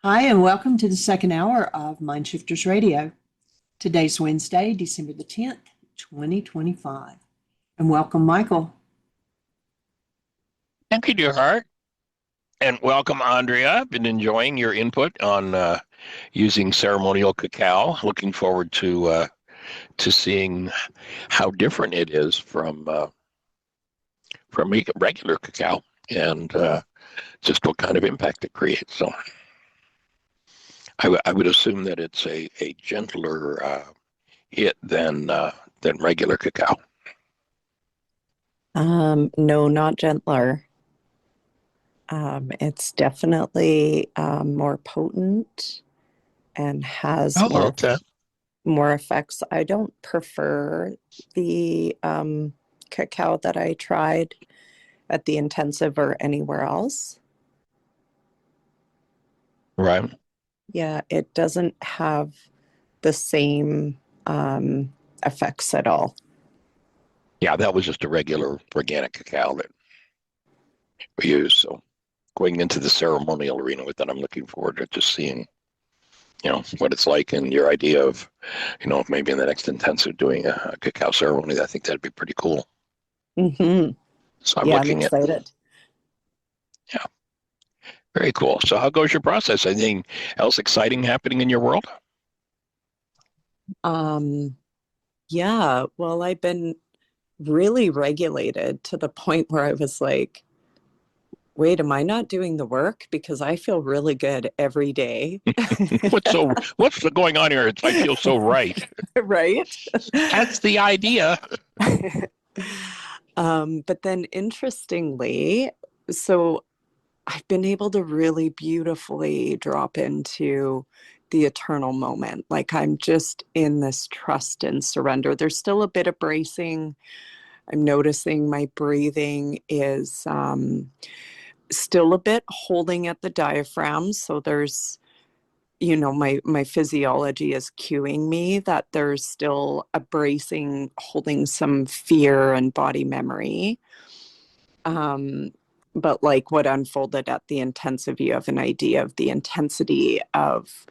Hi, and welcome to the second hour of Mindshifters Radio. Today's Wednesday, December the 10th, 2025. And welcome, Michael. Thank you, dear heart. And welcome, Andria. I've been enjoying your input on using ceremonial cacao. Looking forward to seeing how different it is from regular cacao and just what kind of impact it creates. So I would assume that it's a gentler hit than regular cacao. No, not gentler. It's definitely more potent and has Oh, okay. more effects. I don't prefer the cacao that I tried at the intensive or anywhere else. Right. Yeah, it doesn't have the same effects at all. Yeah, that was just a regular organic cacao that we use. So going into the ceremonial arena with that, I'm looking forward to just seeing, what it's like and your idea of, maybe in the next intensive doing a cacao ceremony. I think that'd be pretty cool. Mm-hmm. So I'm Yeah, I'm looking at, excited. yeah, very cool. So how goes your process? Anything else exciting happening in your world? Um, yeah, well, I've been really regulated to the point where I was like, wait, am I not doing the work? Because I feel really good every day. What's going on here? I feel so right. Right? That's the idea. But then interestingly, so I've been able to really beautifully drop into the eternal moment. Like I'm just in this trust and surrender. There's still a bit of bracing. I'm noticing my breathing is still a bit holding at the diaphragm. So there's, my physiology is cueing me that there's still a bracing, holding some fear and body memory. Um, but like what unfolded at the intensive, you have an idea of the intensity of,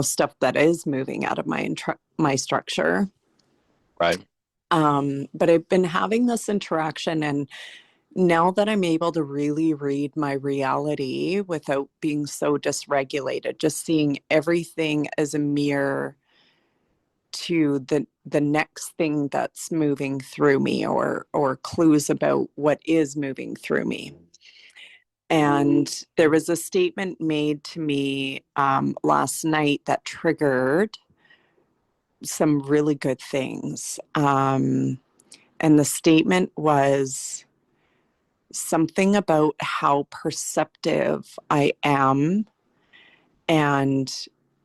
stuff that is moving out of my structure. Right. But I've been having this interaction, and now that I'm able to really read my reality without being so dysregulated, just seeing everything as a mirror to the next thing that's moving through me, or clues about what is moving through me. And there was a statement made to me last night that triggered some really good things. And the statement was something about how perceptive I am, and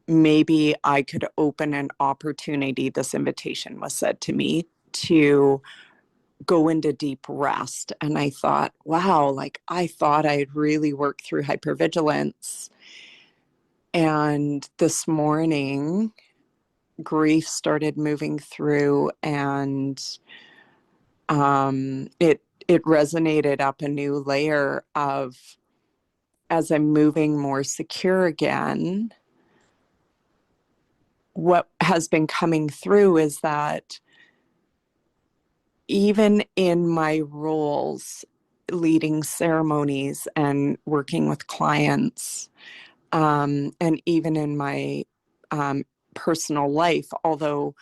maybe I could open an opportunity. This invitation was said to me to go into deep rest. And I thought, wow, like I thought I had really worked through hypervigilance. And this morning, grief started moving through, and it resonated up a new layer of, as I'm moving more secure again, what has been coming through is that even in my roles, leading ceremonies and working with clients, and even in my personal life, although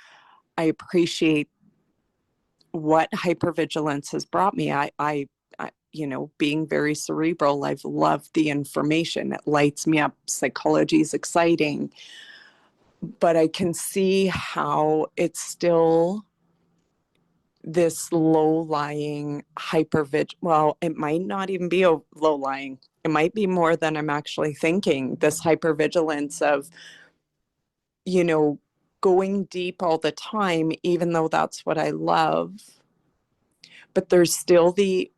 I appreciate what hypervigilance has brought me, being very cerebral, I've loved the information. It lights me up. Psychology is exciting. But I can see how it's still this low-lying well, it might not even be a low-lying. It might be more than I'm actually thinking. This hypervigilance of, going deep all the time, even though that's what I love. But there's still the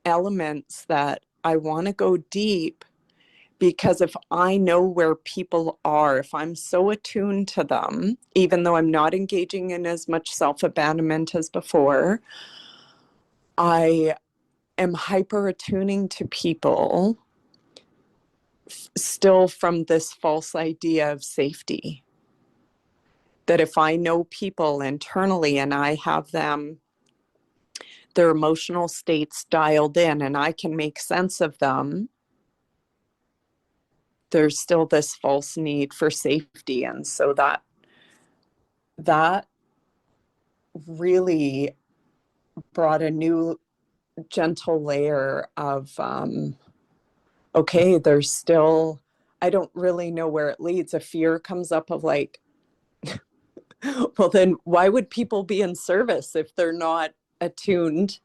elements that I want to go deep, because if I know where people are, if I'm so attuned to them, even though I'm not engaging in as much self-abandonment as before, I am hyper attuning to people still from this false idea of safety. That if I know people internally and I have their emotional states dialed in and I can make sense of them, there's still this false need for safety. And so that really brought a new gentle layer of, okay, there's still, I don't really know where it leads. A fear comes up of like, well, then why would people be in service if they're not attuned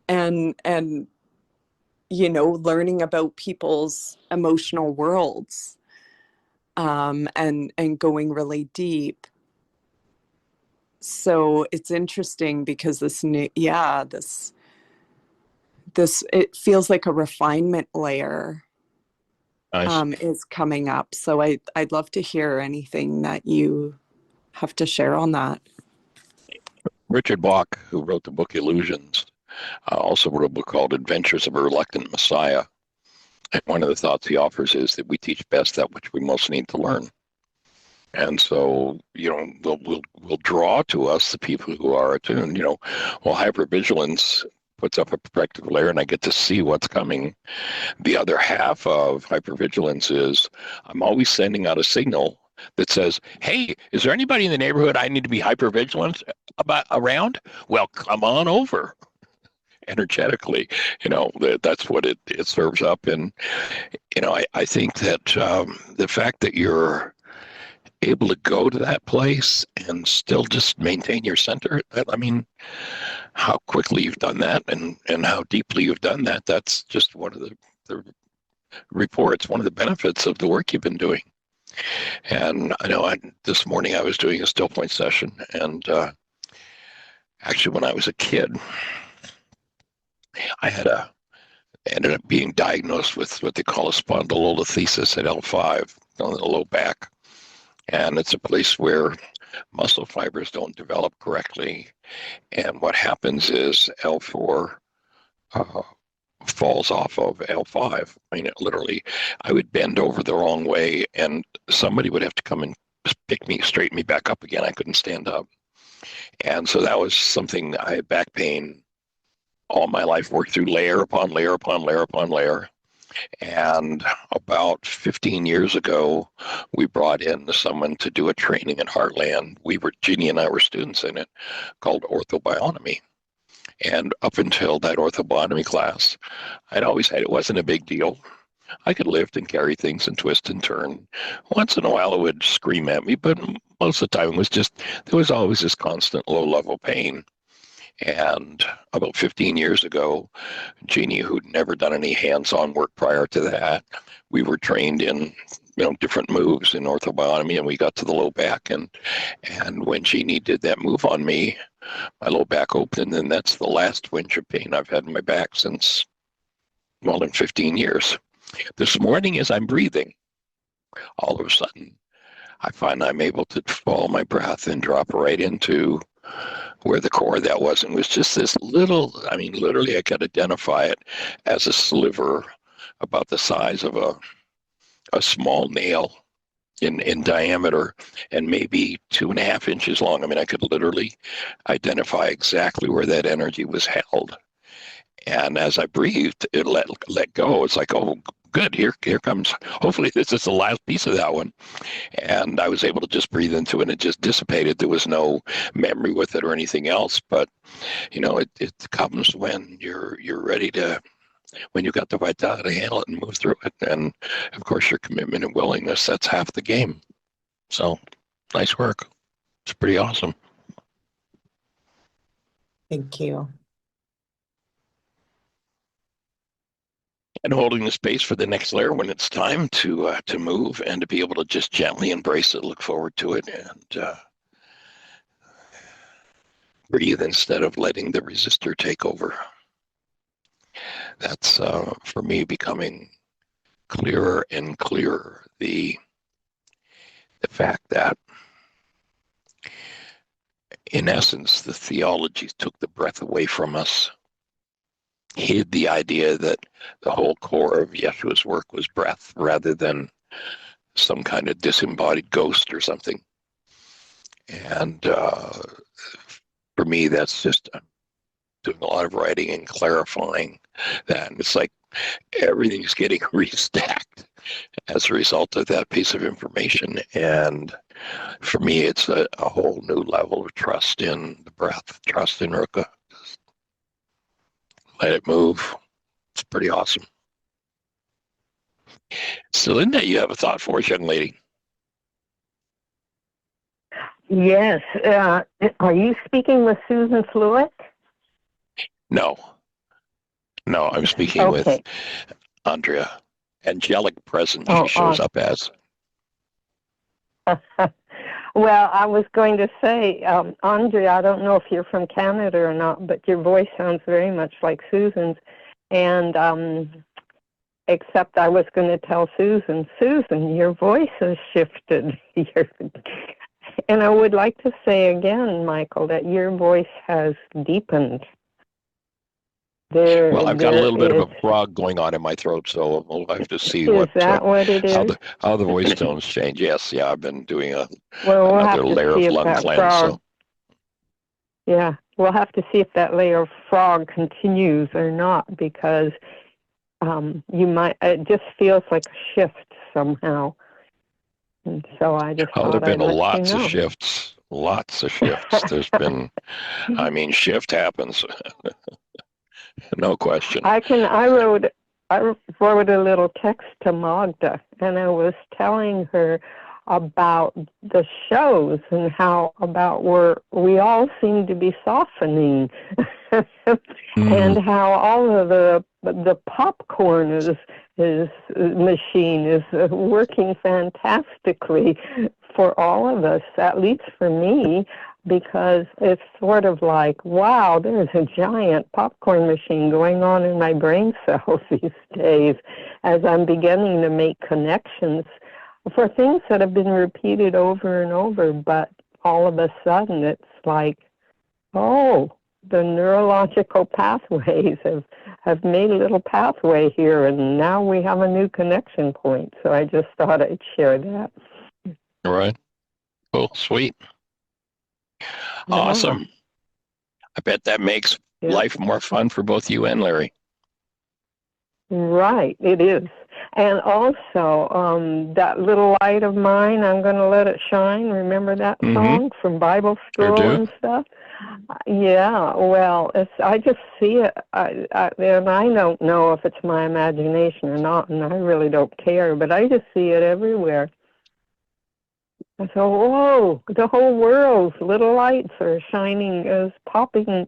and learning about people's emotional worlds, and going really deep. So it's interesting because this it feels like a refinement layer Nice. is coming up. So I'd love to hear anything that you have to share on that. Richard Bach, who wrote the book Illusions, also wrote a book called Adventures of a Reluctant Messiah. And one of the thoughts he offers is that we teach best that which we most need to learn. And so, we'll draw to us the people who are attuned. Well, hypervigilance puts up a protective layer and I get to see what's coming. The other half of hypervigilance is I'm always sending out a signal that says, hey, is there anybody in the neighborhood I need to be hypervigilant around? Well, come on over. Energetically, that's what it serves up. And, I think that the fact that you're able to go to that place and still just maintain your center, how quickly you've done that and how deeply you've done that, that's just one of the reports, one of the benefits of the work you've been doing. And I know this morning I was doing a still point session, and actually when I was a kid, I ended up being diagnosed with what they call a spondylolisthesis at L5 on the low back. And it's a place where muscle fibers don't develop correctly. And what happens is L4 falls off of L5. Literally, I would bend over the wrong way and somebody would have to come and straighten me back up again. I couldn't stand up. And so that was something I had back pain all my life, worked through layer upon layer upon layer upon layer. And about 15 years ago, we brought in someone to do a training in Heartland. Jeannie and I were students in it, called orthobiotomy. And up until that orthobiotomy class, I'd always had it wasn't a big deal. I could lift and carry things and twist and turn. Once in a while, it would scream at me, but most of the time, there was always this constant low-level pain. And about 15 years ago, Jeannie, who'd never done any hands-on work prior to that, we were trained in different moves in orthobiotomy, and we got to the low back. And when Jeannie did that move on me, my low back opened, and that's the last twinge of pain I've had in my back since, well, in 15 years. This morning, as I'm breathing, all of a sudden, I find I'm able to follow my breath and drop right into where the core of that was. And it was just this little, literally I could identify it as a sliver about the size of a small nail in diameter and maybe 2.5 inches long. I could literally identify exactly where that energy was held. And as I breathed, it let go. It's like, oh, good, here comes, hopefully this is the last piece of that one. And I was able to just breathe into it and it just dissipated. There was no memory with it or anything else. But, it comes when you're ready to, when you've got the vitality to handle it and move through it. And of course, your commitment and willingness, that's half the game. So nice work. It's pretty awesome. Thank you. And holding the space for the next layer when it's time to move and to be able to just gently embrace it, look forward to it, and breathe instead of letting the resistor take over. That's, for me, becoming clearer and clearer. The fact that, in essence, the theologies took the breath away from us hid the idea that the whole core of Yeshua's work was breath rather than some kind of disembodied ghost or something. And for me, that's just doing a lot of writing and clarifying that. And it's like everything's getting restacked as a result of that piece of information. And for me, it's a whole new level of trust in the breath, trust in Ruka. Just let it move. It's pretty awesome. So, Linda, you have a thought for us, young lady? Yes. Are you speaking with Susan Fluitt? No, I'm speaking with Andria. Angelic presence she shows up as. Well, I was going to say, Andrea, I don't know if you're from Canada or not, but your voice sounds very much like Susan's. And except I was going to tell Susan, your voice has shifted. And I would like to say again, Michael, that your voice has deepened. Well, I've got a little bit of a frog going on in my throat, so we'll have to see what it is? How the voice tones change. Yes, yeah, I've been doing another layer of lung cleanse. So. Yeah, we'll have to see if that layer of frog continues or not, because you might. It just feels like a shift somehow, and so I just thought there've been I'd lots of shifts. Lots of shifts. There's been, shift happens. No question. I wrote a little text to Magda, and I was telling her about the shows and how we all seem to be softening, and how all of the popcorn machine is working fantastically for all of us, at least for me. Because it's sort of like, wow, there's a giant popcorn machine going on in my brain cells these days as I'm beginning to make connections for things that have been repeated over and over, but all of a sudden it's like, oh, the neurological pathways have made a little pathway here, and now we have a new connection point. So I just thought I'd share that. All right. Cool. Sweet. Awesome. I bet that makes life more fun for both you and Larry. Right, it is. And also, that little light of mine, I'm going to let it shine. Remember that song from Bible school and stuff? Yeah, well, I just see it, and I don't know if it's my imagination or not, and I really don't care, but I just see it everywhere. So, whoa, the whole world's little lights are shining, popping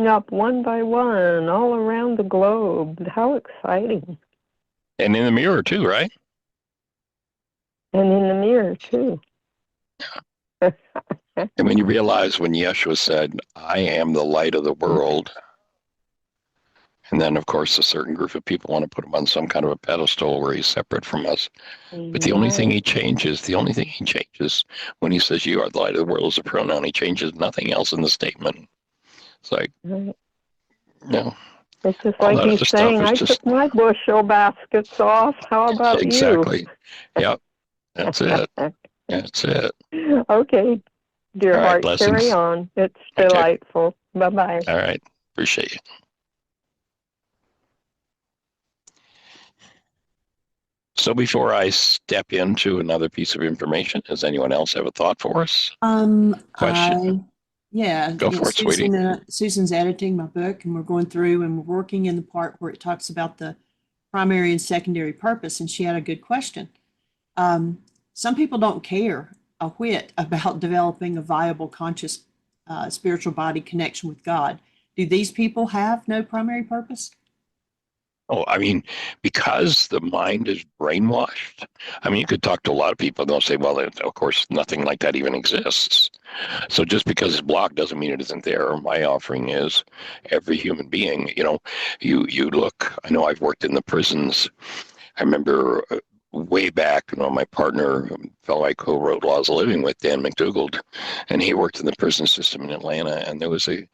up one by one all around the globe. How exciting. And in the mirror, too, right? And in the mirror, too. And when you realize when Yeshua said, I am the light of the world, and then, of course, a certain group of people want to put him on some kind of a pedestal where he's separate from us. But the only thing he changes when he says you are the light of the world is a pronoun. He changes nothing else in the statement. It's like, It's just like he's saying, I took my bushel baskets off. How about you? Yep. That's it. That's it. Okay. Dear heart, carry on. It's delightful. Bye-bye. All right. Appreciate you. So before I step into another piece of information, does anyone else have a thought for us? Question? Go for it, sweetie. Susan's editing my book, and we're going through and we're working in the part where it talks about the primary and secondary purpose, and she had a good question. Some people don't care a whit about developing a viable, conscious, spiritual body connection with God. Do these people have no primary purpose? Oh, because the mind is brainwashed. You could talk to a lot of people and they'll say, well, of course, nothing like that even exists. So just because it's blocked doesn't mean it isn't there. My offering is every human being, you look, I know I've worked in the prisons. I remember way back, my partner, fellow I co-wrote Laws of Living with, Dan McDougald, and he worked in the prison system in Atlanta. And there was a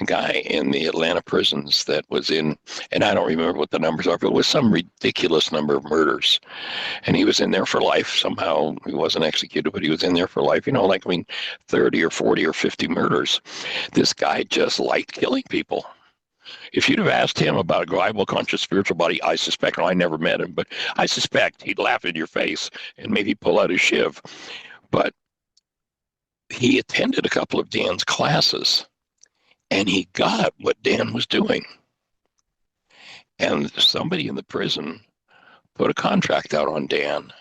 guy in the Atlanta prisons that was in, and I don't remember what the numbers are, but it was some ridiculous number of murders. And he was in there for life. Somehow he wasn't executed, but he was in there for life. 30 or 40 or 50 murders. This guy just liked killing people. If you'd have asked him about a global conscious spiritual body, I suspect, I never met him, but I suspect he'd laugh in your face and maybe pull out his shiv. But he attended a couple of Dan's classes, and he got what Dan was doing. And somebody in the prison put a contract out on Dan.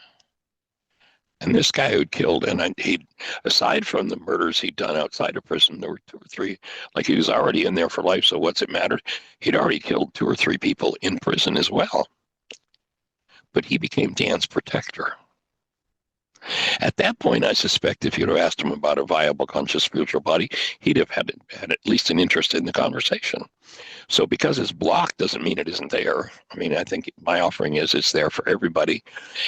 And this guy who'd killed, and he, aside from the murders he'd done outside of prison, there were 2 or 3, like he was already in there for life, so what's it matter? He'd already killed 2 or 3 people in prison as well. But he became Dan's protector. At that point, I suspect if you'd have asked him about a viable conscious spiritual body, he'd have had at least an interest in the conversation. So because it's blocked doesn't mean it isn't there. I think my offering is it's there for everybody.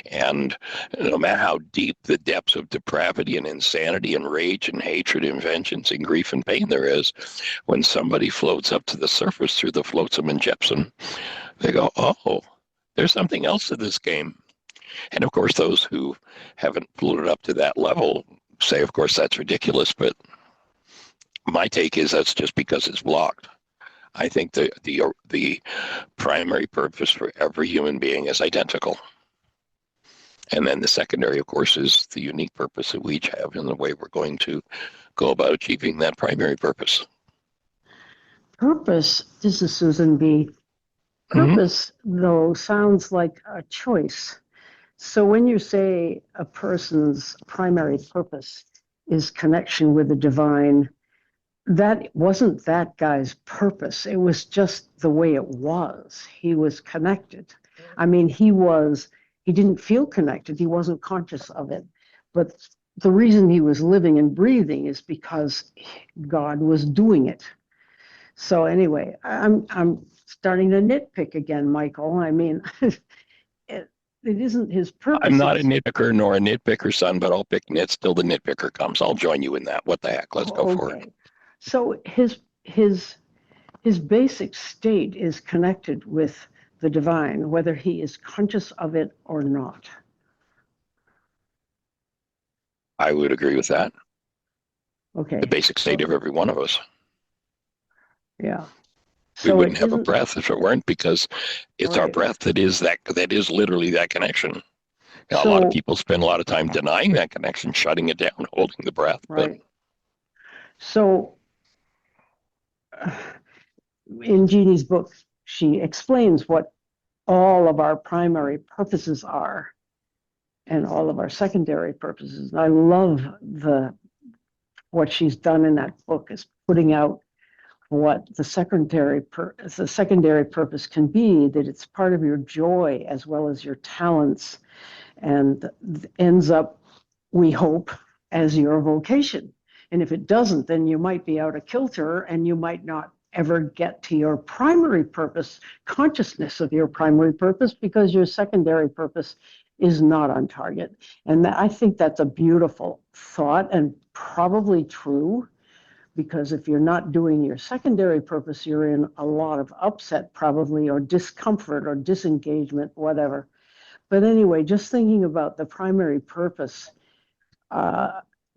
And no matter how deep the depths of depravity and insanity and rage and hatred and vengeance and grief and pain there is, when somebody floats up to the surface through the flotsam and jepsen, they go, oh, there's something else to this game. And of course, those who haven't floated up to that level say, of course, that's ridiculous. But my take is that's just because it's blocked. I think the primary purpose for every human being is identical. And then the secondary, of course, is the unique purpose that we each have in the way we're going to go about achieving that primary purpose. Purpose, this is Susan B. Purpose, though, sounds like a choice. So when you say a person's primary purpose is connection with the divine, that wasn't that guy's purpose. It was just the way it was. He was connected. He didn't feel connected. He wasn't conscious of it. But the reason he was living and breathing is because God was doing it. So anyway, I'm starting to nitpick again, Michael. It isn't his purpose. I'm not a nitpicker nor a nitpicker, son, but I'll pick nits till the nitpicker comes. I'll join you in that. What the heck? Let's go for it. So his basic state is connected with the divine, whether he is conscious of it or not. I would agree with that. Okay. The basic state of every one of us. Yeah. We wouldn't have a breath if it weren't, because it's our breath that is literally that connection. Now, a lot of people spend a lot of time denying that connection, shutting it down, holding the breath. Right. So in Jeannie's book, she explains what all of our primary purposes are and all of our secondary purposes. And I love what she's done in that book is putting out what the secondary purpose can be, that it's part of your joy as well as your talents, and ends up, we hope, as your vocation. And if it doesn't, then you might be out of kilter and you might not ever get to your primary purpose, consciousness of your primary purpose, because your secondary purpose is not on target. And I think that's a beautiful thought and probably true, because if you're not doing your secondary purpose, you're in a lot of upset probably, or discomfort or disengagement, whatever. But anyway, just thinking about the primary purpose,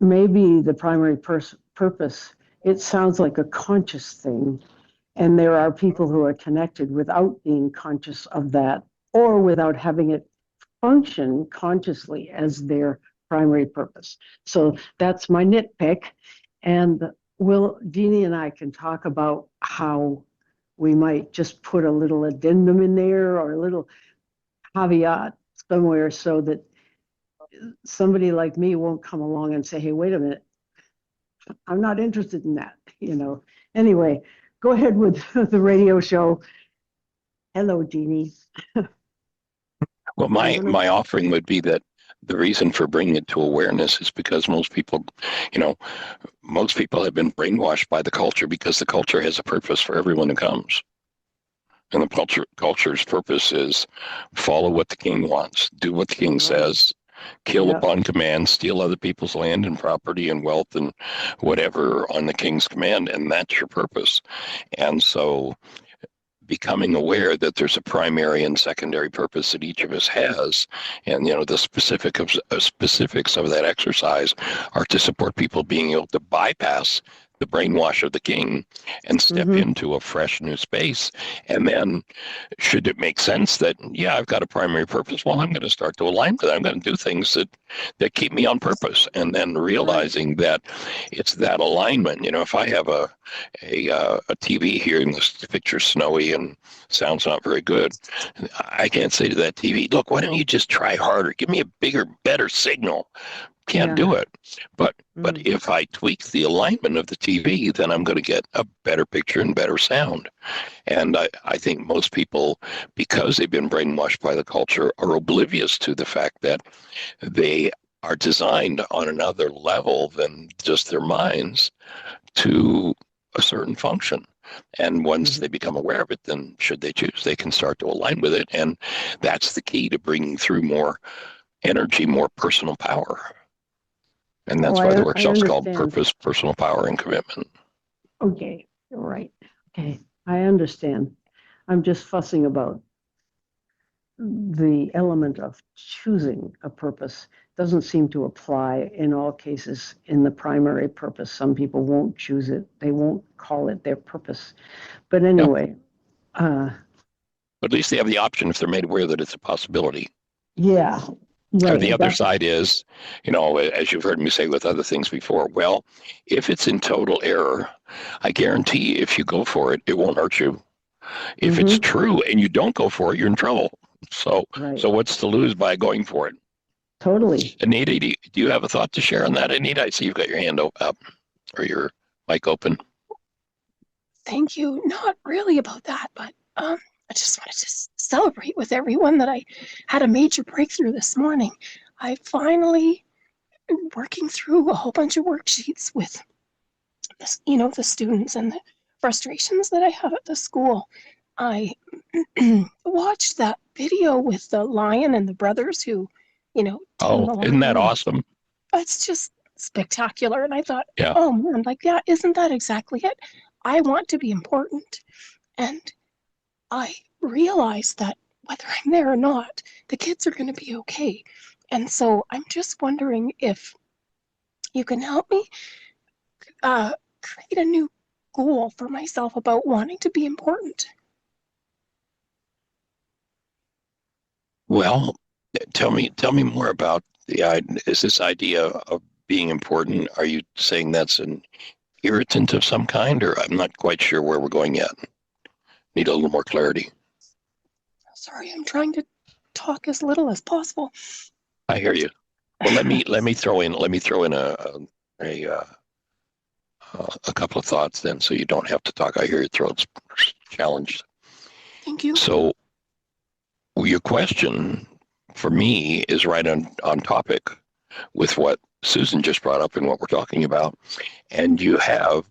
maybe the primary purpose, it sounds like a conscious thing. And there are people who are connected without being conscious of that, or without having it function consciously as their primary purpose. So that's my nitpick. And Jeannie and I can talk about how we might just put a little addendum in there or a little caveat somewhere so that somebody like me won't come along and say, hey, wait a minute, I'm not interested in that, Anyway, go ahead with the radio show. Hello, Jeannie. Well, my offering would be that the reason for bringing it to awareness is because most people have been brainwashed by the culture, because the culture has a purpose for everyone who comes. And the culture's purpose is follow what the king wants, do what the king Right. says, kill Yep. upon command, steal other people's land and property and wealth and whatever on the king's command, and that's your purpose. And so becoming aware that there's a primary and secondary purpose that each of us has, and the specifics of that exercise are to support people being able to bypass the brainwash of the king and step Mhm. into a fresh new space. And then should it make sense that, yeah, I've got a primary purpose, well, I'm going to start to align with it. I'm going to do things that keep me on purpose, and then realizing that it's that alignment. If I have a TV here and this picture's snowy and sounds not very good, I can't say to that TV, look, why don't you just try harder? Give me a bigger, better signal. Can't Yeah. do it. But Mm. if I tweak the alignment of the TV, then I'm going to get a better picture and better sound. And I think most people, because they've been brainwashed by the culture, are oblivious to the fact that they are designed on another level than just their minds to a certain function. And once Mhm. they become aware of it, then should they choose, they can start to align with it. And that's the key to bringing through more energy, more personal power. And Oh, that's why the I workshop's called understand. Purpose, Personal Power, and Commitment. Okay, right. Okay, I understand. I'm just fussing about the element of choosing a purpose. Doesn't seem to apply in all cases in the primary purpose. Some people won't choose it. They won't call it their purpose. But anyway, But at least they have the option if they're made aware that it's a possibility. yeah, Or right. the other That's side is, as you've heard me say with other things before, well, if it's in total error, I guarantee if you go for it, it won't hurt you. If it's mhm, true and you don't go for it, you're in trouble. So, right. so what's to lose by going for it? Totally. Anita, do you have a thought to share on that? Anita, I see you've got your hand up or your mic open. Thank you. Not really about that, but I just wanted to celebrate with everyone that I had a major breakthrough this morning. I finally working through a whole bunch of worksheets with this, the students and the frustrations that I have at the school. I watched that video with the lion and the brothers who, tame Oh, the isn't that lion. awesome? It's just spectacular. And I thought, Yeah. oh man, like, yeah, isn't that exactly it? I want to be important. And I realized that whether I'm there or not, the kids are going to be okay. And so I'm just wondering if you can help me create a new goal for myself about wanting to be important. Well, tell me more about is this idea of being important? Are you saying that's an irritant of some kind, or I'm not quite sure where we're going yet? Need a little more clarity. Sorry, I'm trying to talk as little as possible. I hear you. Well, let me throw in a couple of thoughts then, so you don't have to talk. I hear your throat's challenged. Thank you. So your question for me is right on topic with what Susan just brought up and what we're talking about. And you have,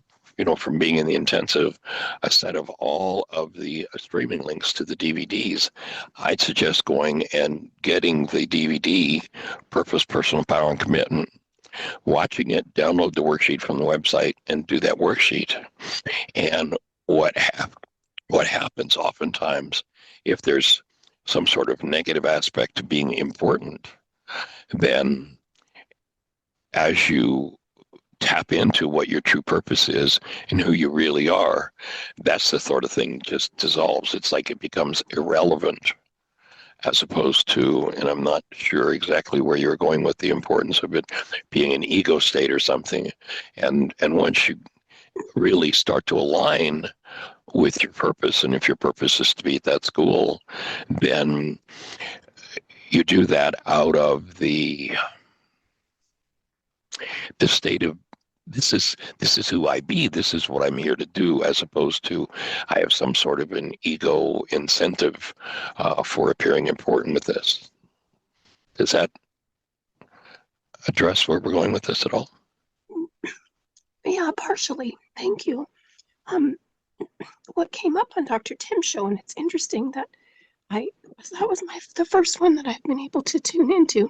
from being in the intensive, a set of all of the streaming links to the DVDs. I'd suggest going and getting the DVD, Purpose, Personal Power, and Commitment, watching it, download the worksheet from the website, and do that worksheet. And what happens oftentimes, if there's some sort of negative aspect to being important, then as you tap into what your true purpose is and who you really are, that's the sort of thing just dissolves. It's like it becomes irrelevant, as opposed to, and I'm not sure exactly where you're going with the importance of it being an ego state or something. And once you really start to align with your purpose, and if your purpose is to be at that school, then you do that out of the state of this is who I be, this is what I'm here to do, as opposed to I have some sort of an ego incentive for appearing important with this. Does that address where we're going with this at all? Yeah, partially. Thank you. Um, what came up on Dr. Tim's show, and it's interesting that that was the first one that I've been able to tune into.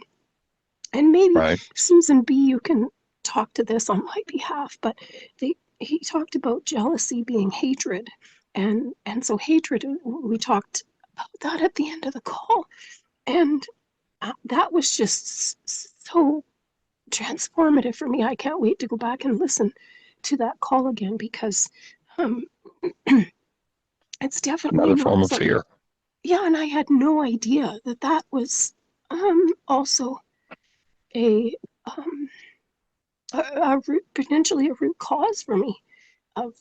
And maybe Right. Susan B., you can talk to this on my behalf, but he talked about jealousy being hatred. And so hatred, we talked about that at the end of the call. And that was just so transformative for me. I can't wait to go back and listen to that call again, because it's definitely Another not form of something. fear. Yeah, and I had no idea that was also a potentially a root cause for me of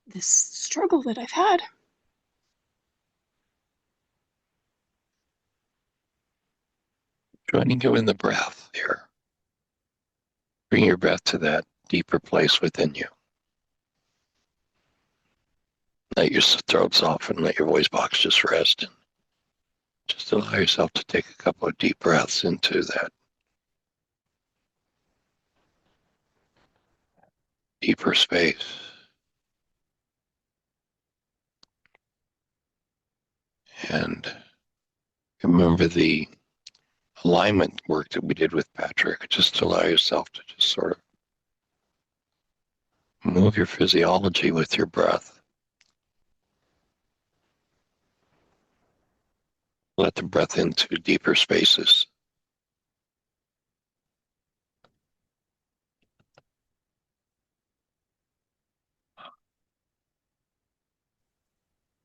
this struggle that I've had. Joining you in the breath here. Bring your breath to that deeper place within you. Let your throat soften, let your voice box just rest. And just allow yourself to take a couple of deep breaths into that deeper space. And remember the alignment work that we did with Patrick. Just allow yourself to just sort of move your physiology with your breath. Let the breath into deeper spaces.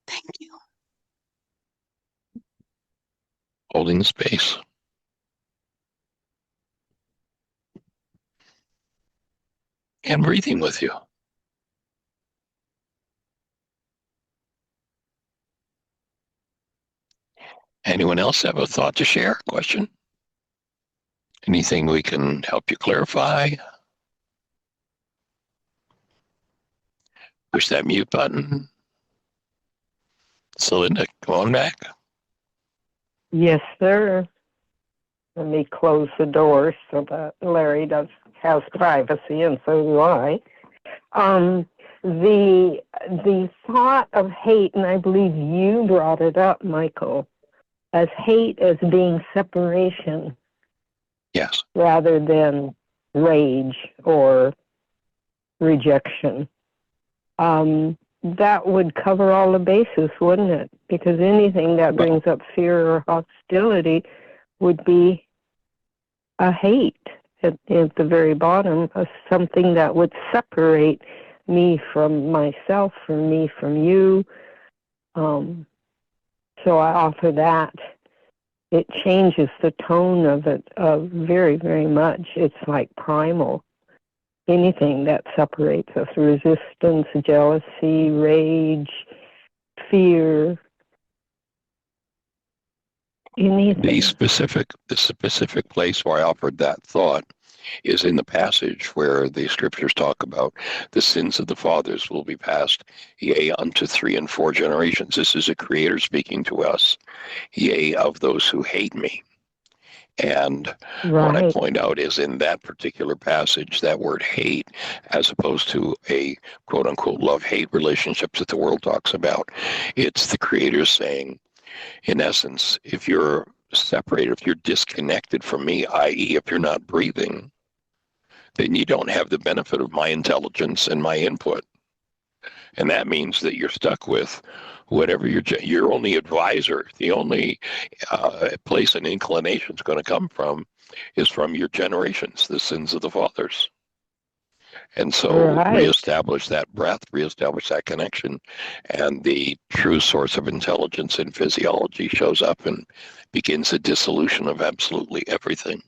Thank you. Holding the space. And breathing with you. Anyone else have a thought to share? Question? Anything we can help you clarify? Push that mute button. So Linda, come on back. Yes, sir. Let me close the door so that Larry has privacy, and so do I. The thought of hate, and I believe you brought it up, Michael, as hate as being separation Yes. rather than rage or rejection. That would cover all the bases, wouldn't it? Because anything that brings up fear or hostility would be a hate at the very bottom, of something that would separate me from myself, from me from you. So I offer that. It changes the tone of it very, very much. It's like primal. Anything that separates us, resistance, jealousy, rage, fear, anything. The specific place where I offered that thought is in the passage where the scriptures talk about the sins of the fathers will be passed, yea, unto 3 and 4 generations. This is a creator speaking to us, yea, of those who hate me. And what I point out is in that particular passage, that word hate, as opposed to a quote unquote love-hate relationships that the world talks about, it's the creator saying, in essence, if you're separated, if you're disconnected from me, i.e., if you're not breathing, then you don't have the benefit of my intelligence and my input. And that means that you're stuck with whatever your only advisor, the only place an inclination is going to come from is from your generations, the sins of the fathers. And so reestablish that breath, reestablish that connection, and the true source of intelligence and physiology shows up and begins a dissolution of absolutely everything.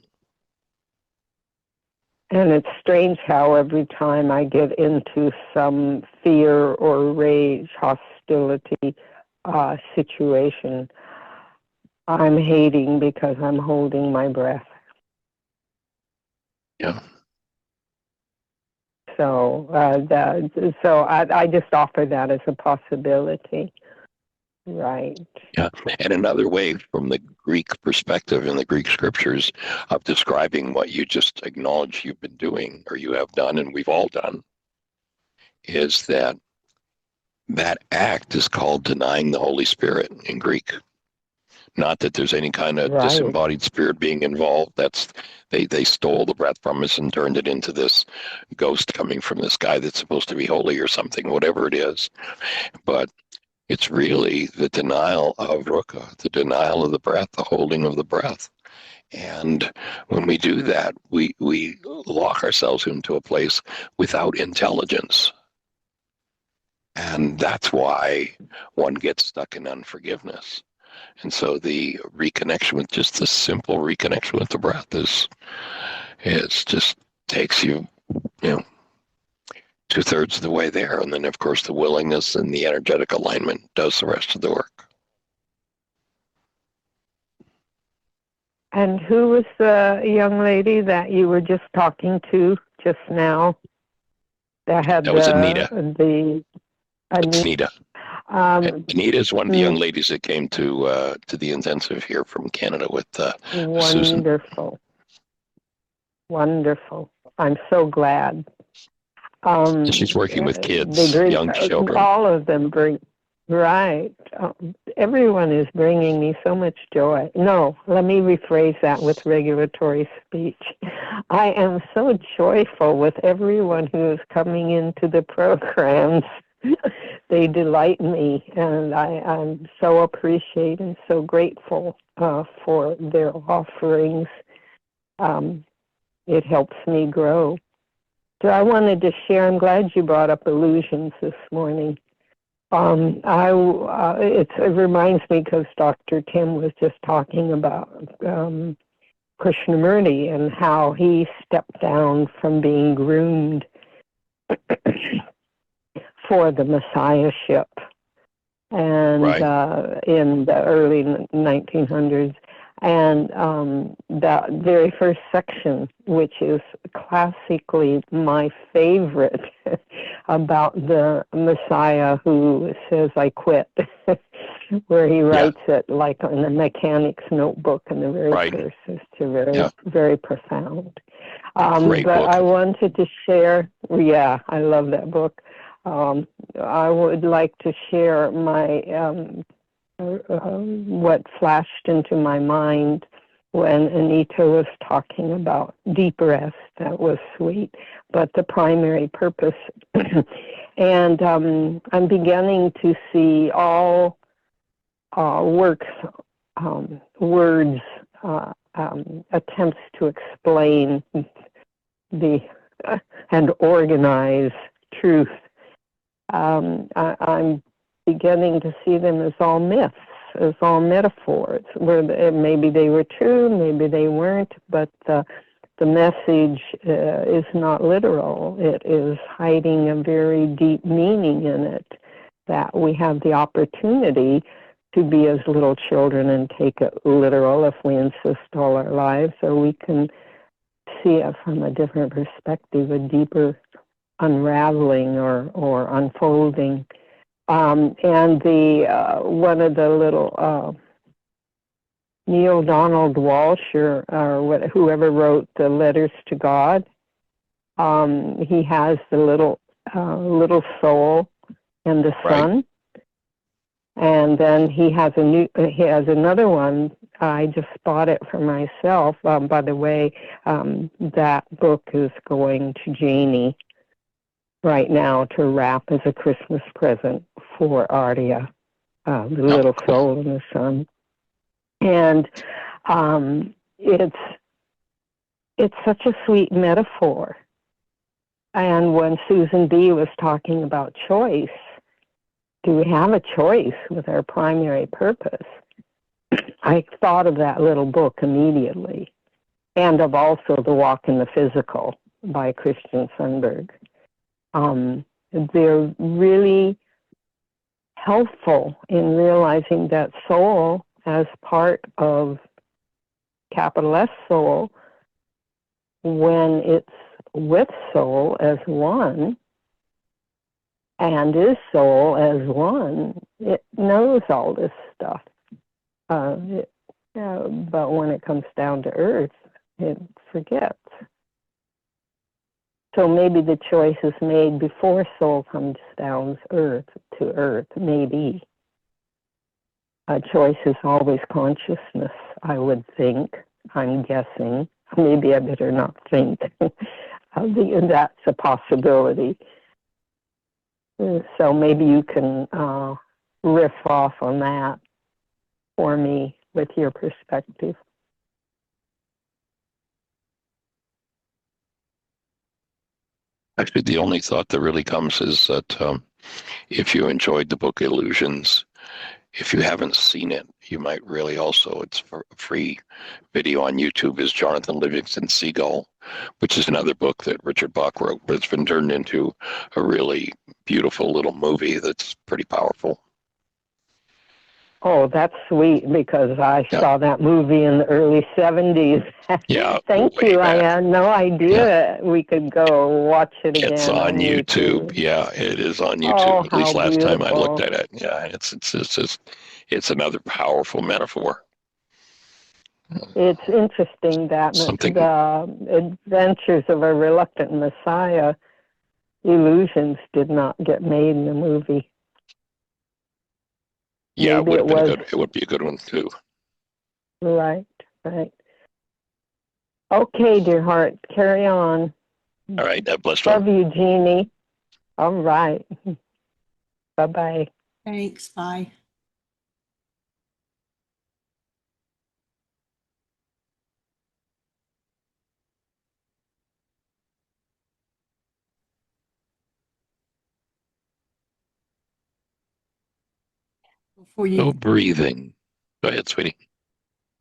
And it's strange how every time I get into some fear or rage, hostility situation, I'm hating because I'm holding my breath. Yeah. So I just offer that as a possibility. Right. Yeah. And another way from the Greek perspective in the Greek scriptures of describing what you just acknowledged you've been doing or you have done and we've all done is that that act is called denying the Holy Spirit in Greek. Not that there's any kind of Right. disembodied spirit being involved. That's they stole the breath from us and turned it into this ghost coming from this guy that's supposed to be holy or something, whatever it is. But it's really the denial of ruka, the denial of the breath, the holding of the breath. And when we do that, we lock ourselves into a place without intelligence. And that's why one gets stuck in unforgiveness. And so the reconnection with just the simple reconnection with the breath is just takes you, you know, 2/3 of the way there. And then, of course, the willingness and the energetic alignment does the rest of the work. And who was the young lady that you were just talking to just now? That had That was Anita. Anita. Anita is one of the young ladies that came to the intensive here from Canada with Susan. Wonderful. Wonderful. I'm so glad. She's working with kids, They bring, young children. all of them bring, right. Everyone is bringing me so much joy. No, let me rephrase that with regulatory speech. I am so joyful with everyone who is coming into the programs. They delight me, and I'm so appreciative and so grateful for their offerings. It helps me grow. So I wanted to share, I'm glad you brought up illusions this morning. It reminds me because Dr. Tim was just talking about Krishnamurti and how he stepped down from being groomed for the messiahship. And Right. In the early 1900s. And that very first section, which is classically my favorite, about the Messiah who says, I quit, where he writes it like in a mechanic's notebook in the very first. It's very profound. Great but book. I wanted to share, I love that book. I would like to share my what flashed into my mind when Anita was talking about deep rest. That was sweet, but the primary purpose. And I'm beginning to see all works, words, attempts to explain and organize truth. I'm beginning to see them as all myths, as all metaphors, where maybe they were true, maybe they weren't, but the message is not literal. It is hiding a very deep meaning in it, that we have the opportunity to be as little children and take it literal if we insist all our lives, or we can see it from a different perspective, a deeper unraveling or unfolding. And the one of the little Neil Donald Walsh or whoever wrote the Letters to God, he has the little soul and the sun, and then he has another one. I just bought it for myself. By the way, that book is going to Janie right now to wrap as a Christmas present for Andria, the little soul in the sun. And it's such a sweet metaphor. And when Susan B. was talking about choice, do we have a choice with our primary purpose? I thought of that little book immediately, and of also The Walk in the Physical by Christian Sundberg. They're really helpful in realizing that soul as part of capital S soul, when it's with soul as one and is soul as one, it knows all this stuff. But when it comes down to earth, it forgets. So maybe the choice is made before soul comes down to earth, maybe. A choice is always consciousness, I would think. I'm guessing. Maybe I better not think. That's a possibility. So maybe you can riff off on that for me with your perspective. Actually, the only thought that really comes is that if you enjoyed the book Illusions, if you haven't seen it, you might really also, it's for a free video on YouTube, is Jonathan Livingston Seagull, which is another book that Richard Bach wrote, but it's been turned into a really beautiful little movie that's pretty powerful. Oh, that's sweet, because I saw that movie in the early 70s. Yeah. Thank you. I had no idea we could go watch it again. It's on YouTube. Yeah, it is on YouTube. Oh, At least last time I looked beautiful. at it. Yeah, it's another powerful metaphor. It's interesting that the Adventures of a Reluctant Messiah, Illusions, did not get made in the movie. Yeah, Maybe it would be a good one too. Right. Okay, dear heart, carry on. All right, bless. Love you, Jeannie. All right. Bye-bye. Thanks. Bye. Before you, No breathing. Go ahead, sweetie.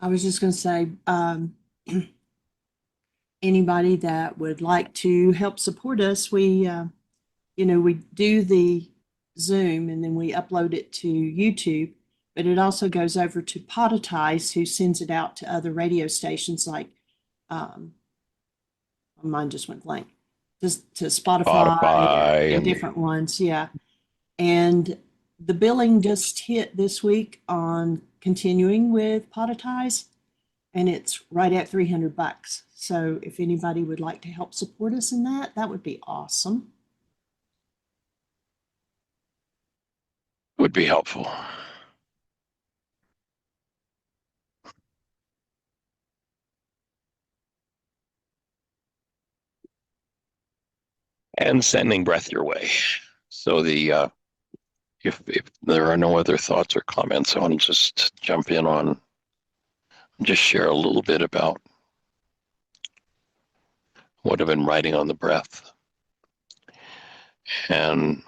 I was just going to say, anybody that would like to help support us, we do the Zoom and then we upload it to YouTube, but it also goes over to Podetize, who sends it out to other radio stations like, mine just went blank, just to Spotify and different ones. Yeah. And the billing just hit this week on continuing with Podetize, and it's right at $300. So if anybody would like to help support us in that, that would be awesome. Would be helpful. And sending breath your way. So if there are no other thoughts or comments, I want to just jump in on, just share a little bit about what I've been writing on the breath, and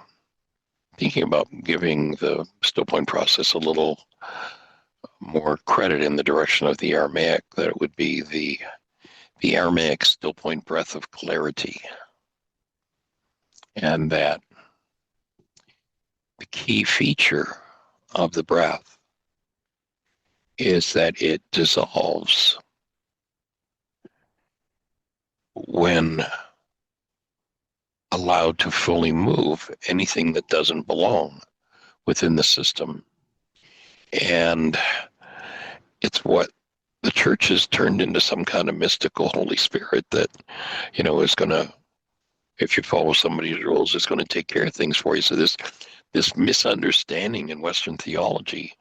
thinking about giving the still point process a little more credit in the direction of the Aramaic, that it would be the Aramaic still point breath of clarity. And that the key feature of the breath is that it dissolves when allowed to fully move anything that doesn't belong within the system. And it's what the church has turned into, some kind of mystical Holy Spirit that, is going to, if you follow somebody's rules, is going to take care of things for you. So this misunderstanding in Western theology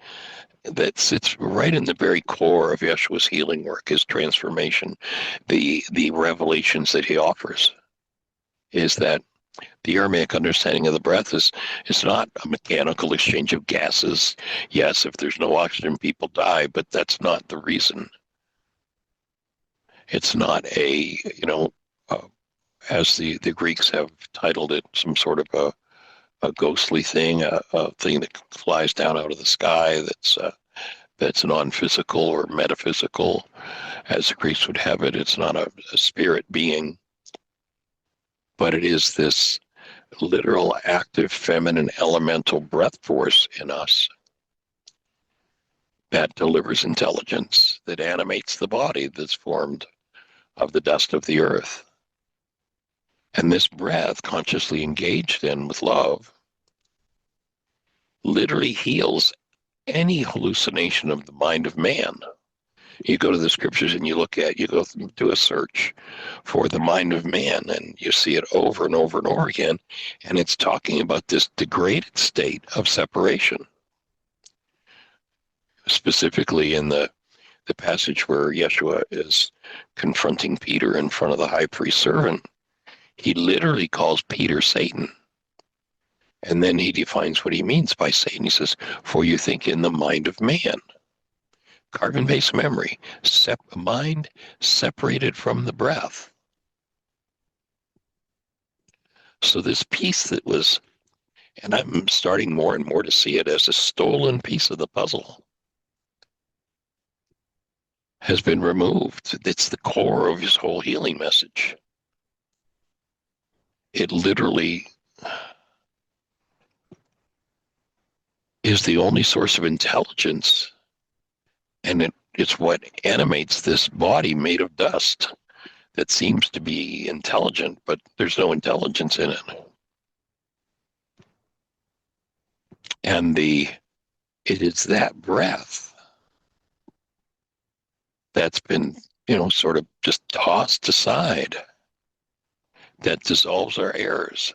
that sits right in the very core of Yeshua's healing work, his transformation, the revelations that he offers, is that the Aramaic understanding of the breath is not a mechanical exchange of gases. Yes, if there's no oxygen, people die, but that's not the reason. It's not as the Greeks have titled it, some sort of a ghostly thing, a thing that flies down out of the sky that's non-physical or metaphysical, as the Greeks would have it. It's not a spirit being, but it is this literal, active, feminine, elemental breath force in us that delivers intelligence, that animates the body that's formed of the dust of the earth. And this breath, consciously engaged in with love, literally heals any hallucination of the mind of man. You go to the scriptures and you go do a search for the mind of man, and you see it over and over and over again. And it's talking about this degraded state of separation. Specifically in the passage where Yeshua is confronting Peter in front of the high priest servant, he literally calls Peter Satan. And then he defines what he means by Satan. He says, for you think in the mind of man. Carbon-based memory, mind separated from the breath. So this piece that was, and I'm starting more and more to see it as a stolen piece of the puzzle, has been removed. It's the core of his whole healing message. It literally is the only source of intelligence, and it's what animates this body made of dust that seems to be intelligent, but there's no intelligence in it. And it is that breath that's been, sort of just tossed aside that dissolves our errors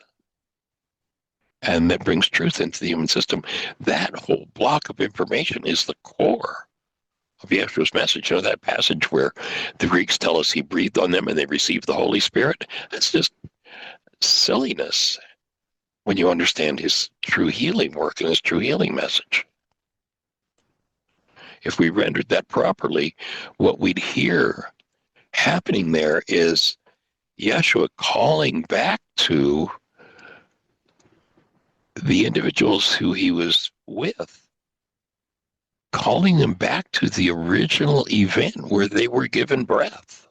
and that brings truth into the human system. That whole block of information is the core of Yeshua's message. That passage where the Greeks tell us he breathed on them and they received the Holy Spirit, that's just silliness when you understand his true healing work and his true healing message. If we rendered that properly, what we'd hear happening there is Yeshua calling back to the individuals who he was with, calling them back to the original event where they were given breath,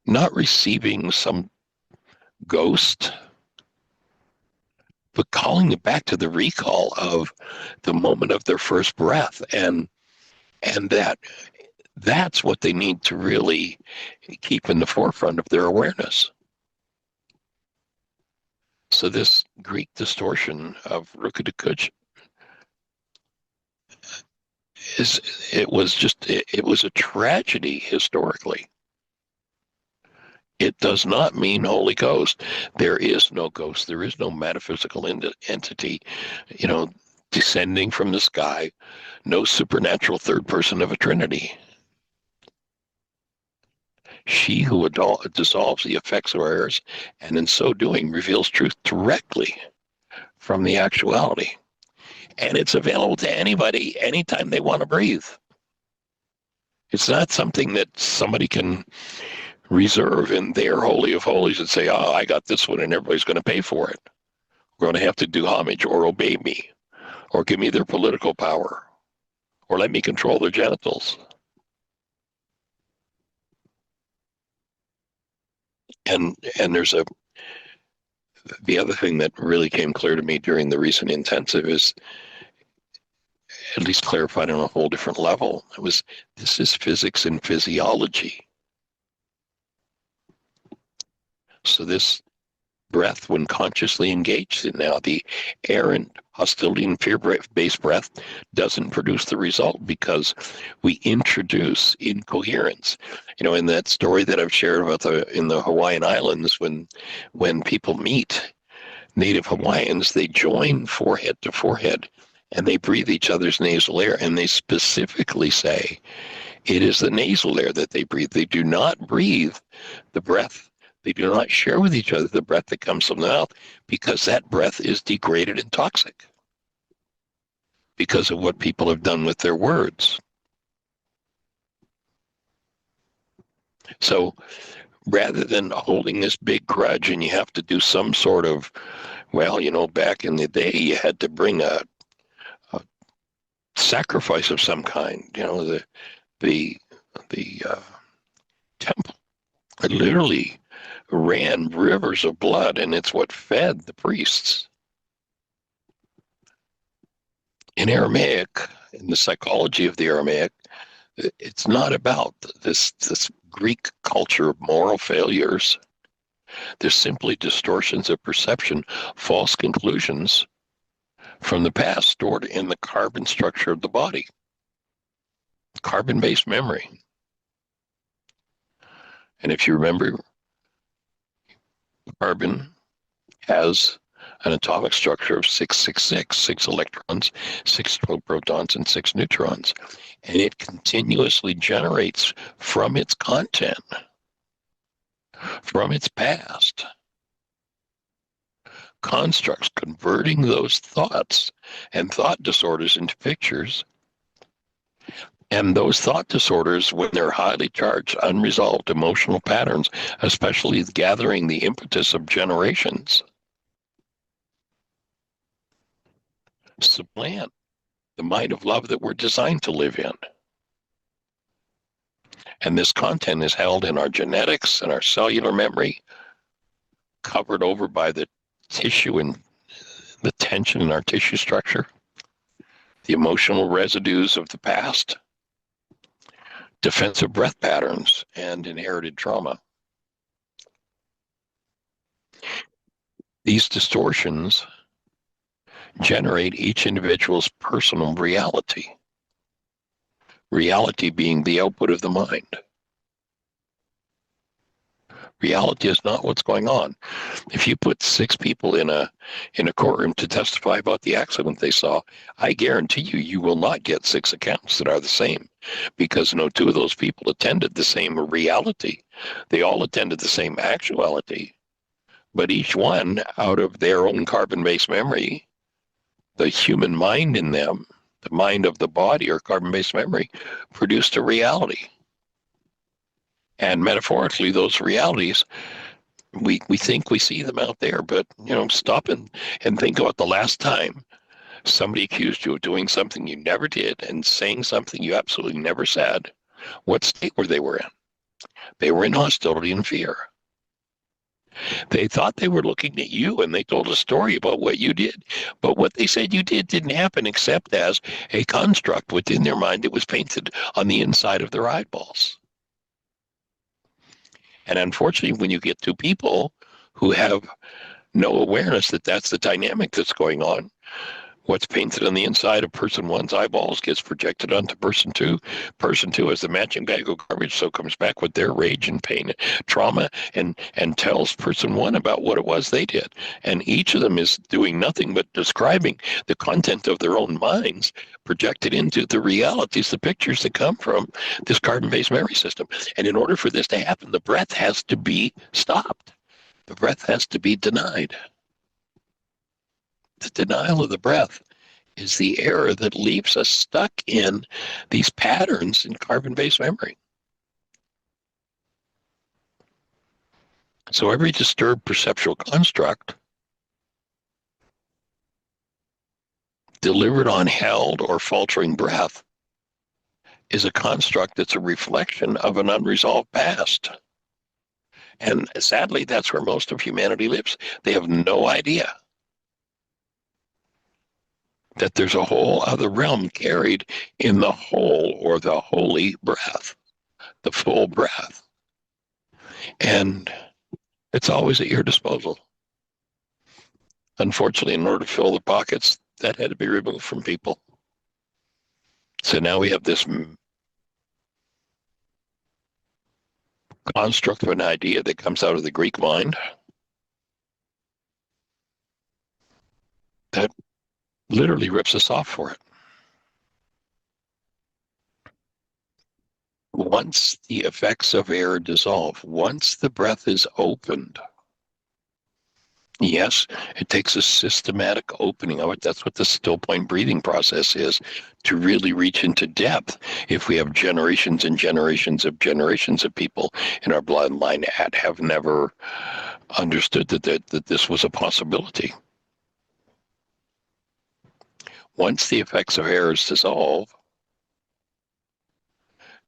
not receiving some ghost, but calling them back to the recall of the moment of their first breath, and that's what they need to really keep in the forefront of their awareness. So this Greek distortion of Rukadikuj it was a tragedy historically. It does not mean Holy Ghost. There is no ghost. There is no metaphysical entity, descending from the sky. No supernatural third person of a Trinity. She who dissolves the effects of our errors, and in so doing reveals truth directly from the actuality. And it's available to anybody anytime they want to breathe. It's not something that somebody can reserve in their Holy of Holies and say, I got this one and everybody's going to pay for it. We're going to have to do homage or obey me or give me their political power or let me control their genitals. And there's the other thing that really came clear to me during the recent intensive is, at least clarified on a whole different level, this is physics and physiology. So this breath, when consciously engaged in now, the errant, hostility, and fear-based breath doesn't produce the result because we introduce incoherence. In that story that I've shared about in the Hawaiian Islands, when people meet Native Hawaiians, they join forehead to forehead and they breathe each other's nasal air, and they specifically say it is the nasal air that they breathe. They do not breathe the breath. They do not share with each other the breath that comes from the mouth, because that breath is degraded and toxic because of what people have done with their words. So rather than holding this big grudge and you have to do some sort of, back in the day you had to bring a sacrifice of some kind, the temple, it literally ran rivers of blood, and it's what fed the priests. In Aramaic, in the psychology of the Aramaic, it's not about this Greek culture of moral failures. They're simply distortions of perception, false conclusions from the past stored in the carbon structure of the body. carbon-based memory. And if you remember, carbon has an atomic structure of 666, 6 electrons, 6 protons, and 6 neutrons. And it continuously generates from its content, from its past, constructs, converting those thoughts and thought disorders into pictures. And those thought disorders, when they're highly charged, unresolved emotional patterns, especially gathering the impetus of generations, supplant the mind of love that we're designed to live in. And this content is held in our genetics and our cellular memory, covered over by the tissue and the tension in our tissue structure, the emotional residues of the past, defensive breath patterns, and inherited trauma. These distortions generate each individual's personal reality. Reality being the output of the mind. Reality is not what's going on. If you put 6 people in a courtroom to testify about the accident they saw, I guarantee you, you will not get 6 accounts that are the same, because no 2 of those people attended the same reality. They all attended the same actuality, but each one, out of their own carbon-based memory, the human mind in them, the mind of the body or carbon-based memory, produced a reality. And metaphorically, those realities, we think we see them out there, but stop and think about the last time somebody accused you of doing something you never did and saying something you absolutely never said. What state were they in? They were in hostility and fear. They thought they were looking at you, and they told a story about what you did. But what they said you did didn't happen except as a construct within their mind that was painted on the inside of their eyeballs. And unfortunately, when you get 2 people who have no awareness that that's the dynamic that's going on, what's painted on the inside of person 1's eyeballs gets projected onto person 2. Person 2 has the matching bag of garbage, so comes back with their rage and pain, trauma, and tells person 1 about what it was they did. And each of them is doing nothing but describing the content of their own minds projected into the realities, the pictures that come from this carbon-based memory system. And in order for this to happen, the breath has to be stopped. The breath has to be denied. The denial of the breath is the error that leaves us stuck in these patterns in carbon-based memory. So every disturbed perceptual construct delivered on held or faltering breath is a construct that's a reflection of an unresolved past. And sadly, that's where most of humanity lives. They have no idea that there's a whole other realm carried in the whole or the holy breath, the full breath. And it's always at your disposal. Unfortunately, in order to fill the pockets, that had to be removed from people. So now we have this construct of an idea that comes out of the Greek mind that literally rips us off for it. Once the effects of air dissolve, once the breath is opened, yes, it takes a systematic opening of it. That's what the still point breathing process is, to really reach into depth. If we have generations and generations of people in our bloodline that have never understood that this was a possibility. Once the effects of errors dissolve,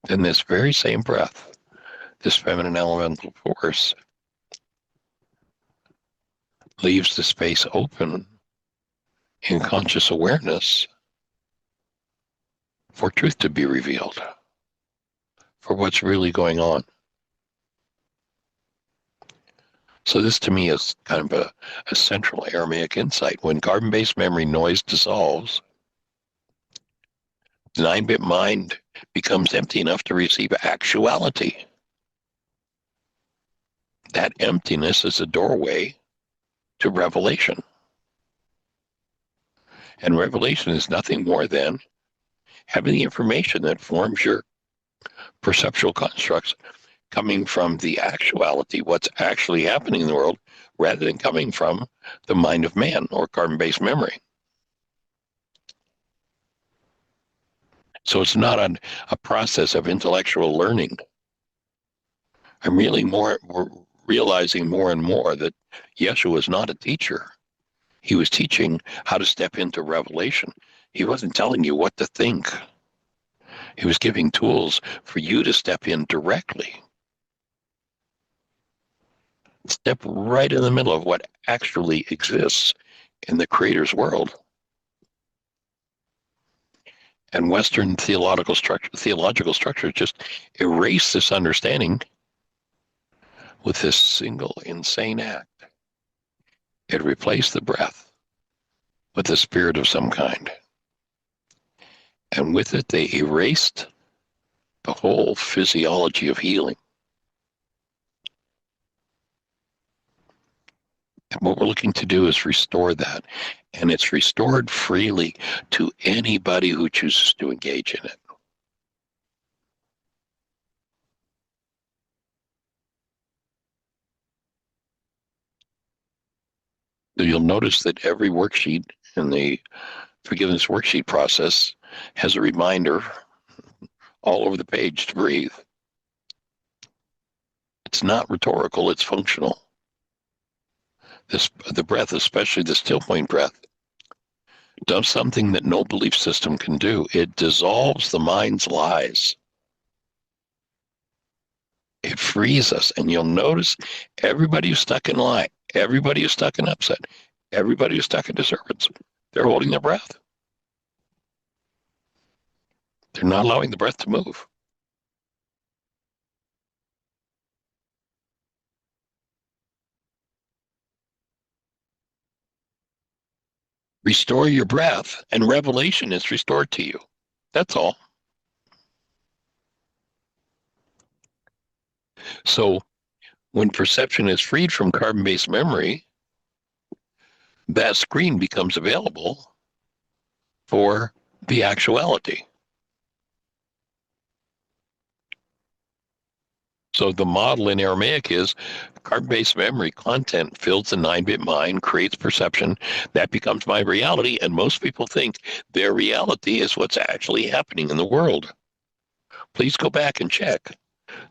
then this very same breath, this feminine elemental force, leaves the space open in conscious awareness for truth to be revealed, for what's really going on. So this to me is kind of a central Aramaic insight. When carbon-based memory noise dissolves, The 9-bit mind becomes empty enough to receive actuality. That emptiness is a doorway to revelation. And revelation is nothing more than having the information that forms your perceptual constructs coming from the actuality, what's actually happening in the world, rather than coming from the mind of man or carbon-based memory. So it's not a process of intellectual learning. I'm really realizing more and more that Yeshua was not a teacher. He was teaching how to step into revelation. He wasn't telling you what to think. He was giving tools for you to step in directly. Step right in the middle of what actually exists in the Creator's world. And Western theological structure just erase this understanding with this single insane act. It replaced the breath with a spirit of some kind. And with it, they erased the whole physiology of healing. And what we're looking to do is restore that. And it's restored freely to anybody who chooses to engage in it. You'll notice that every worksheet in the forgiveness worksheet process has a reminder all over the page to breathe. It's not rhetorical, it's functional. The breath, especially the still point breath, does something that no belief system can do. It dissolves the mind's lies. It frees us. And you'll notice everybody who's stuck in lie, everybody who's stuck in upset, everybody who's stuck in disturbance, they're holding their breath. They're not allowing the breath to move. Restore your breath, and revelation is restored to you. That's all. So when perception is freed from carbon-based memory, that screen becomes available for the actuality. So the model in Aramaic is carbon-based memory content fills the 9-bit mind, creates perception, that becomes my reality, and most people think their reality is what's actually happening in the world. Please go back and check.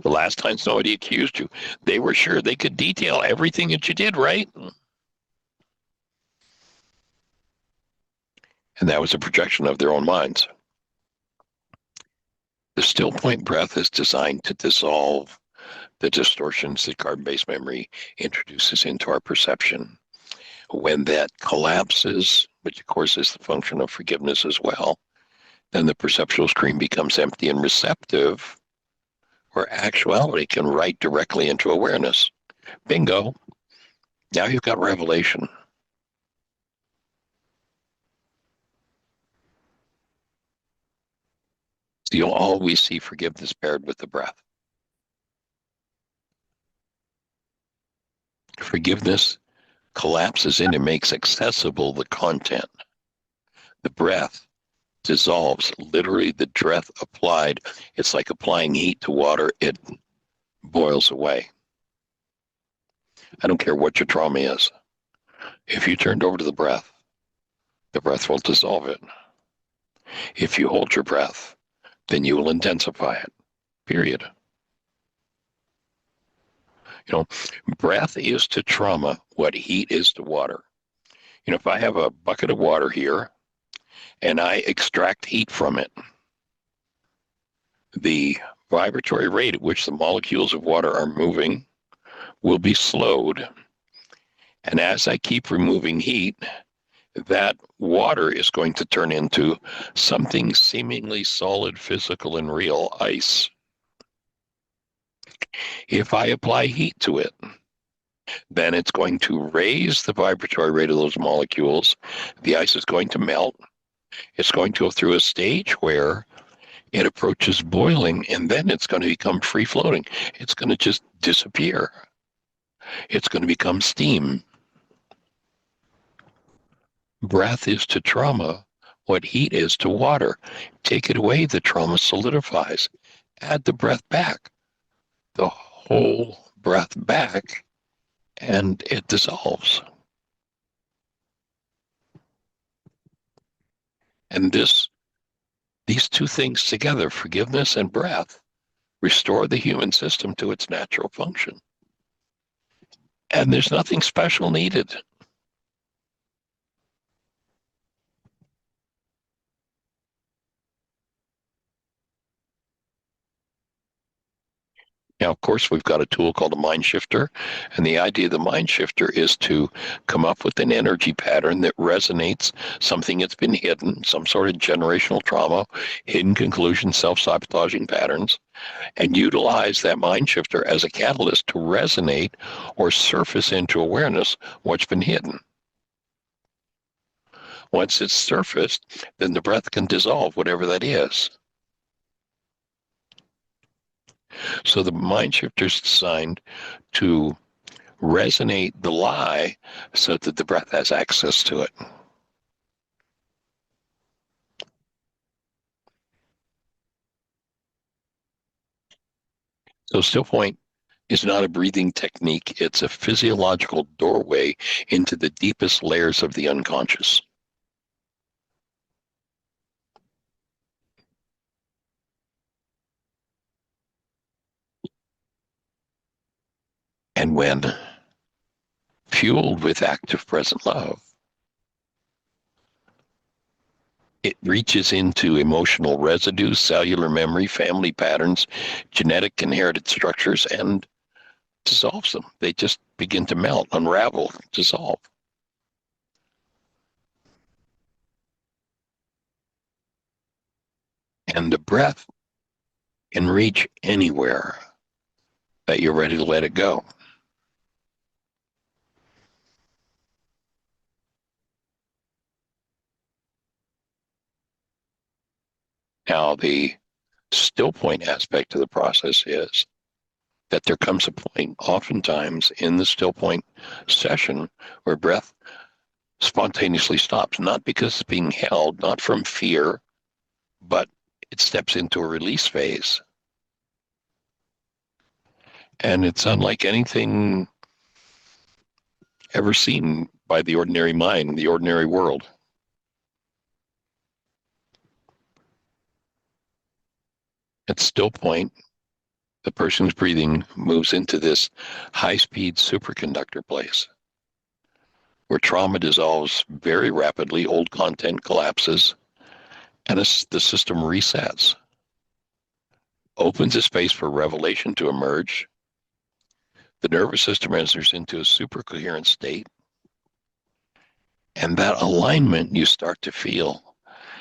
The last time somebody accused you, they were sure they could detail everything that you did, right? And that was a projection of their own minds. The still point breath is designed to dissolve the distortions that carbon-based memory introduces into our perception. When that collapses, which of course is the function of forgiveness as well, then the perceptual screen becomes empty and receptive, where actuality can write directly into awareness. Bingo. Now you've got revelation. So you'll always see forgiveness paired with the breath. Forgiveness collapses in and makes accessible the content. The breath dissolves. Literally, the breath applied, it's like applying heat to water. It boils away. I don't care what your trauma is. If you turned over to the breath will dissolve it. If you hold your breath, then you will intensify it. Period. You know, breath is to trauma what heat is to water. You know, if I have a bucket of water here and I extract heat from it, the vibratory rate at which the molecules of water are moving will be slowed. And as I keep removing heat, that water is going to turn into something seemingly solid, physical, and real, ice. If I apply heat to it, then it's going to raise the vibratory rate of those molecules. The ice is going to melt. It's going to go through a stage where it approaches boiling, and then it's going to become free floating. It's going to just disappear. It's going to become steam. Breath is to trauma what heat is to water. Take it away, the trauma solidifies. Add the breath back, the whole breath back, and it dissolves. And these two things together, forgiveness and breath, restore the human system to its natural function. And there's nothing special needed. Now, of course, we've got a tool called a mind shifter. And the idea of the mind shifter is to come up with an energy pattern that resonates something that's been hidden, some sort of generational trauma, hidden conclusions, self-sabotaging patterns, and utilize that mind shifter as a catalyst to resonate or surface into awareness what's been hidden. Once it's surfaced, then the breath can dissolve whatever that is. So the mind shifter is designed to resonate the lie so that the breath has access to it. So still point is not a breathing technique. It's a physiological doorway into the deepest layers of the unconscious. And when fueled with active present love, it reaches into emotional residues, cellular memory, family patterns, genetic inherited structures, and dissolves them. They just begin to melt, unravel, dissolve. And the breath can reach anywhere that you're ready to let it go. Now, the still point aspect of the process is that there comes a point, oftentimes in the still point session, where breath spontaneously stops, not because it's being held, not from fear, but it steps into a release phase. And it's unlike anything ever seen by the ordinary mind, the ordinary world. At still point, the person's breathing moves into this high-speed superconductor place where trauma dissolves very rapidly, old content collapses, and the system resets. Opens a space for revelation to emerge. The nervous system enters into a super coherent state. And that alignment you start to feel.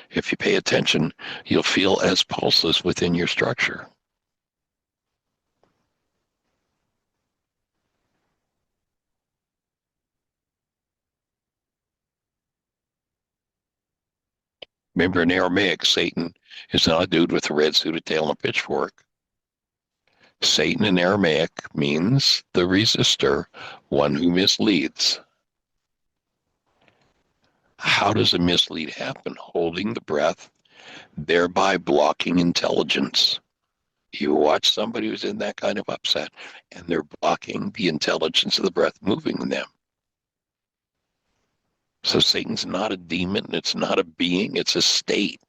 If you pay attention, you'll feel as pulses within your structure. Remember, in Aramaic, Satan is not a dude with a red suit, a tail, and a pitchfork. Satan in Aramaic means the resistor, one who misleads. How does a mislead happen? Holding the breath, thereby blocking intelligence. You watch somebody who's in that kind of upset, and they're blocking the intelligence of the breath moving them. So Satan's not a demon, it's not a being, it's a state.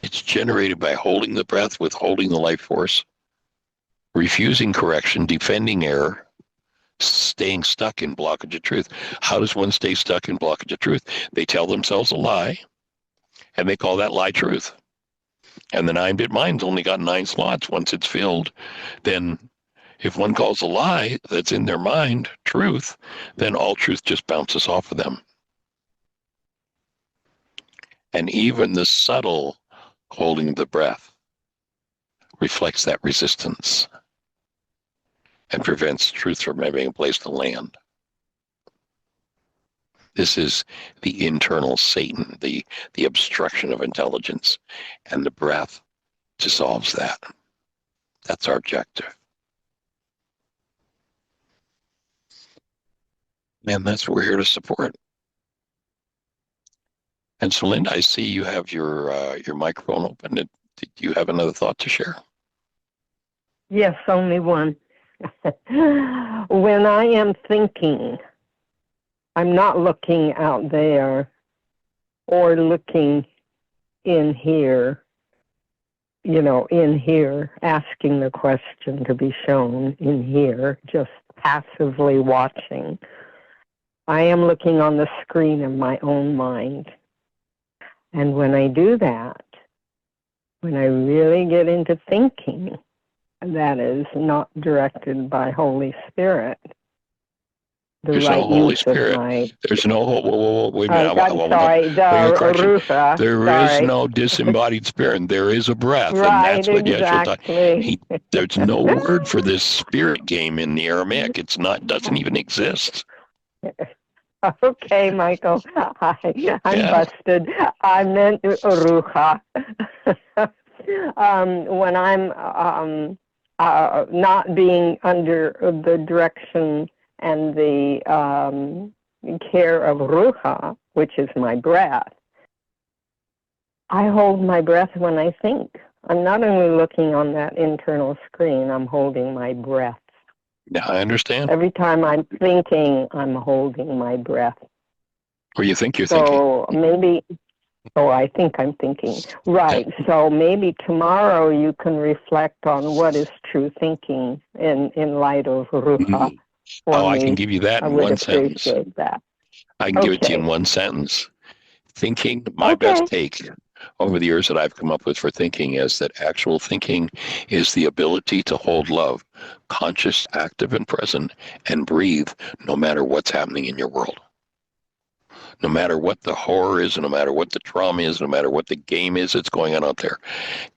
It's generated by holding the breath, withholding the life force, refusing correction, defending error, staying stuck in blockage of truth. How does one stay stuck in blockage of truth? They tell themselves a lie, and they call that lie truth. And the 9-bit mind's only got 9 slots. Once it's filled, then if one calls a lie that's in their mind truth, then all truth just bounces off of them. And even the subtle holding of the breath reflects that resistance and prevents truth from having a place to land. This is the internal Satan, the obstruction of intelligence, and the breath dissolves that. That's our objective. And that's what we're here to support. And so, Linda, I see you have your microphone open. Did you have another thought to share? Yes, only one. When I am thinking, I'm not looking out there or looking in here, in here, asking the question to be shown in here, just passively watching. I am looking on the screen of my own mind. And when I do that, when I really get into thinking, that is not directed by Holy Spirit, There's no Holy Spirit. There's no, wait a minute. I'm sorry, Ruha. There is no disembodied spirit. There is a breath, Right, and that's what exactly. There's no word for this spirit game in the Aramaic. It's not, doesn't even exist. Okay, Michael. I'm busted. I meant Ruha. When I'm not being under the direction and the care of Ruha, which is my breath, I hold my breath when I think. I'm not only looking on that internal screen, I'm holding my breath. Yeah, I understand. Every time I'm thinking, I'm holding my breath. Or you think you're thinking. So maybe, I think I'm thinking. Right. So maybe tomorrow you can reflect on what is true thinking in light of Ruha. I can give you that in one sentence. I would appreciate that. I can give it to you in one sentence. Thinking, my best take over the years that I've come up with for thinking is that actual thinking is the ability to hold love, conscious, active, and present, and breathe no matter what's happening in your world. No matter what the horror is, no matter what the trauma is, no matter what the game is that's going on out there,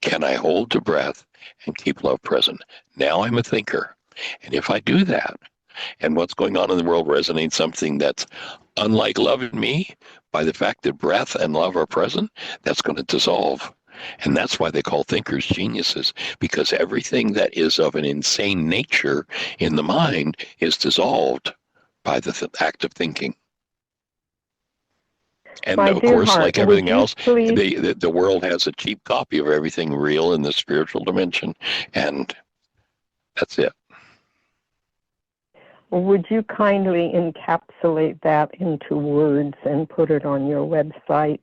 can I hold the breath and keep love present? Now I'm a thinker. And if I do that, and what's going on in the world resonates something that's unlike love in me, by the fact that breath and love are present, that's going to dissolve. And that's why they call thinkers geniuses, because everything that is of an insane nature in the mind is dissolved by the act of thinking. And of course, like everything else, the world has a cheap copy of everything real in the spiritual dimension, and that's it. Would you kindly encapsulate that into words and put it on your website?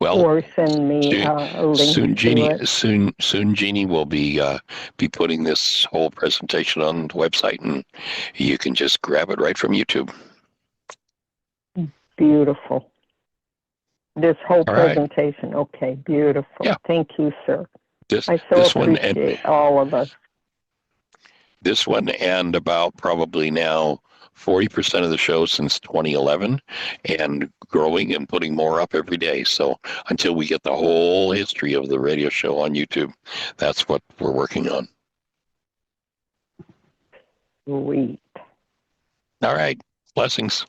Well, or send me a link to it. Soon, Jeannie will be putting this whole presentation on the website, and you can just grab it right from YouTube. Beautiful. This whole presentation. Okay, beautiful. Yeah. Thank you, sir. I appreciate all of us. This one and about probably now 40% of the show since 2011, and growing and putting more up every day. So until we get the whole history of the radio show on YouTube, that's what we're working on. Sweet. All right. Blessings.